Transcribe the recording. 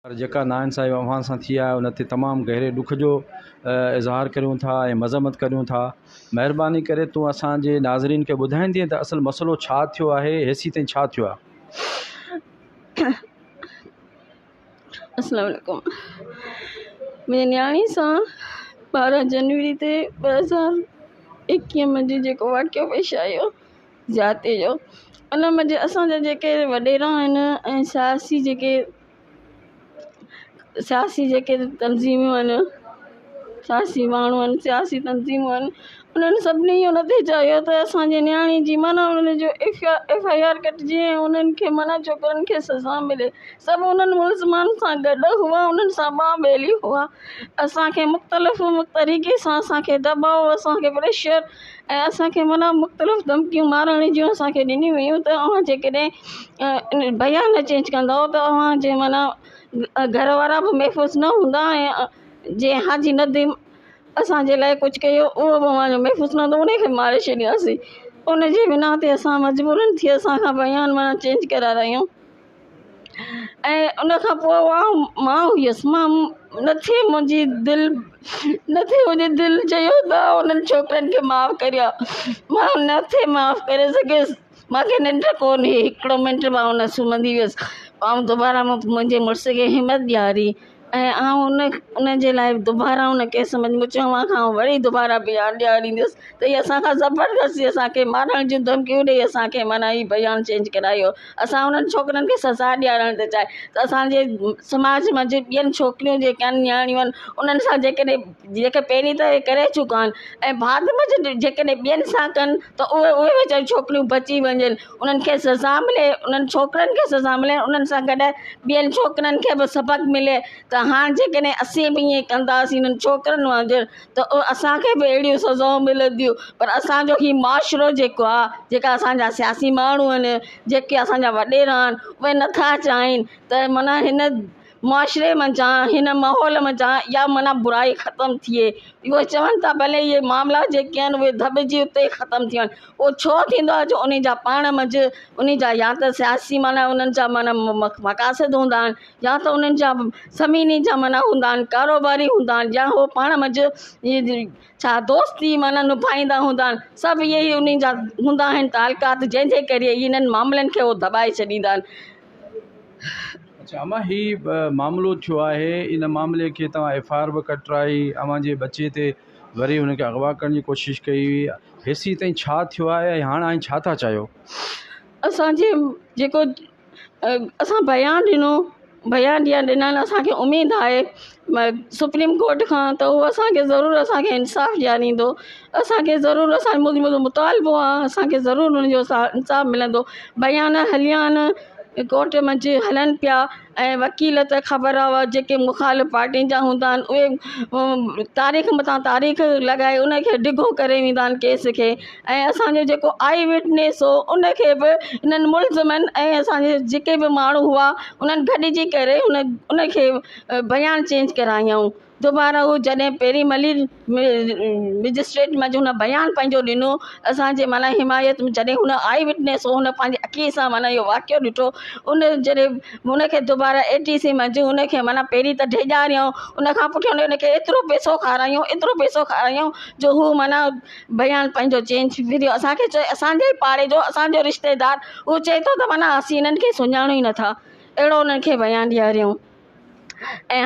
पर जेका नाइंसाफ़ी अवां सां थी आहे उन ते तमामु गहरे ॾुख जो इज़हार करियूं था ऐं मज़म्मत करियूं था। महिरबानी करे तूं असांजे नाज़रीन खे ॿुधाईंदीअ त असुलु मसइलो छा थियो आहे, हेसी ताईं छा थियो आहे? अस्सलाम वालेकुम। मुंहिंजी न्याणी सां 12 जनवरी ते 2021 मंझि जेको वाक़ियो पेश आयो ज़ाते जो, उन मंझि असांजा जेके वॾेरा आहिनि ऐं सियासी जेके तंज़ीमूं आहिनि, सियासी माण्हू आहिनि, सियासी तंज़ीमूं आहिनि, उन्हनि सभिनी उन ते चयो त असांजे न्याणी जी माना उन्हनि जो FIR कटिजे ऐं उन्हनि खे माना छोकिरनि खे सज़ा मिले। सभु उन्हनि मुल्ज़िमनि सां गॾु हुआ, उन्हनि सां ॿेली हुआ। असांखे मुख़्तलिफ़ तरीक़े सां असांखे दबाव, असांखे प्रेशर ऐं असांखे माना मुख़्तलिफ़ धमकियूं मारण जूं असांखे ॾिनियूं हुयूं त अव्हां जेकॾहिं बयान चेंज कंदव त अव्हांजे माना घर वारा बि महफ़ूज़ न हूंदा ऐं जीअं हाजी नदीम असांजे लाइ कुझु कयो उहो बि अव्हांजो महफ़ूज़ न हूंदो, उनखे मारे छॾियासीं। उनजे बिना ते असां मजबूरन थी असांखां बयान माना चेंज करारायूं ऐं उनखां पोइ मां हुयसि, मां मुंहिंजी दिलि चयो त उन्हनि छोकिरनि खे माफ़ करिया, मां नथे माफ़ करे सघियसि। मूंखे निंड कोन हुई, हिकिड़ो मिंट मां उन सुम्हंदी हुयसि। ऐं दुबारा मुंहिंजे मुड़ुस खे हिमत ॾियारी ऐं उनजे लाइ दुबारा उन केस में मूं चयो मां खां वरी दुबारा बयान ॾियारींदसि त हीअ असांखां ज़बरदस्ती असांखे मारण जूं धमकियूं ॾेई असांखे माना ही बयान चेंज करायो। असां उन्हनि छोकिरनि खे सज़ा ॾियारण ते चाहे त असांजे समाज में ॿियनि छोकिरियूं जेके आहिनि न्याणियूं आहिनि उन्हनि सां जेके पहिरीं त हे करे चुका आहिनि ऐं बाद में जेकॾहिं ॿियनि सां कनि त उहे वीचारियूं छोकिरियूं बची वञनि, उन्हनि खे सज़ा मिले, उन्हनि छोकिरनि खे सज़ा मिले, उन्हनि सां गॾु ॿियनि छोकिरनि खे बि सबक़ु मिले त हाणे जेकॾहिं असीं बि ईअं कंदासीं इन्हनि छोकिरनि वांगुरु त असांखे बि अहिड़ियूं सज़ाऊं मिलंदियूं। पर असांजो ही मुआशिरो जेको आहे, जेका असांजा सियासी माण्हू आहिनि, जेके असांजा वॾेरा आहिनि, उहे नथा चाहिनि त माना हिन मुआशिरे मंझां, हिन माहौल मंझां इहा माना बुराई ख़तमु थिए। उहे चवनि था भले इहे मामला जेके आहिनि उहे दॿिजी उते ख़तमु थी वञनि। उहो छो थींदो आहे? जो उन जा पाण मंझि उन जा या त सियासी माना उन्हनि जा माना मक़ासिद हूंदा आहिनि, या त उन्हनि जा ज़मीनी जा माना हूंदा आहिनि, कारोबारी हूंदा आहिनि, या उहो पाण मंझि छा दोस्ती माना निभाईंदा हूंदा आहिनि। सभु इहे ई उन जा हूंदा आहिनि तालुकात, जंहिंजे करे इन्हनि मामलनि खे उहो दॿाए छॾींदा आहिनि। अच्छा अमा, ही मामिलो थियो आहे, इन मामले खे तव्हां FIR बि कटराई, अव्हां जे बचे ते वरी हुनखे अगवा करण जी कोशिशि कई, हेसी ताईं छा थियो आहे ऐं हाणे छा था चाहियो? असांजे जेको असां बयान ॾिनल असांखे उमेदु आहे सुप्रीम कोर्ट खां त उहो असांखे ज़रूरु असांखे इंसाफ़ ॾियारींदो। असांखे ज़रूरु मुंहिंजो मुतालबो आहे, असांखे ज़रूरु हुनजो इंसाफ़ मिलंदो। बयान हलिया आहिनि, कोर्ट मंझि हलनि पिया ऐं वकील त ख़बर आहे जेके मुख़ालिफ़ पार्टियुनि जा हूंदा आहिनि उहे तारीख़ मथां तारीख़ लॻाए उनखे डिघो करे वेंदा आहिनि केस खे। ऐं असांजो जेको आई विटनेस हो उनखे बि इन्हनि मुल्ज़िमनि ऐं असांजे जेके बि माण्हू हुआ उन्हनि गॾिजी करे उनखे बयान चेंज करायऊं। दुबारा हू जॾहिं पहिरीं मजिस्ट्रेट में हुन बयान पंहिंजो ॾिनो, असांजे माना हिमायत में जॾहिं हुन आई विटनेस हो, हुन पंहिंजे अखीअ सां माना इहो वाक़ियो ॾिठो, उन जॾहिं हुनखे दुबारा ATC मंझि हुनखे माना पहिरीं त ढेजारियऊं, उनखां पुठियां उनखे एतिरो पैसो खारायूं जो हू माना बयान पंहिंजो चेंज विधियो। असांखे चए, असांजे पाड़े जो असांजो रिश्तेदार उहो चए थो त माना असीं इन्हनि खे सुञाणो ई नथा, अहिड़ो उन्हनि खे बयान ॾियारियऊं। ऐं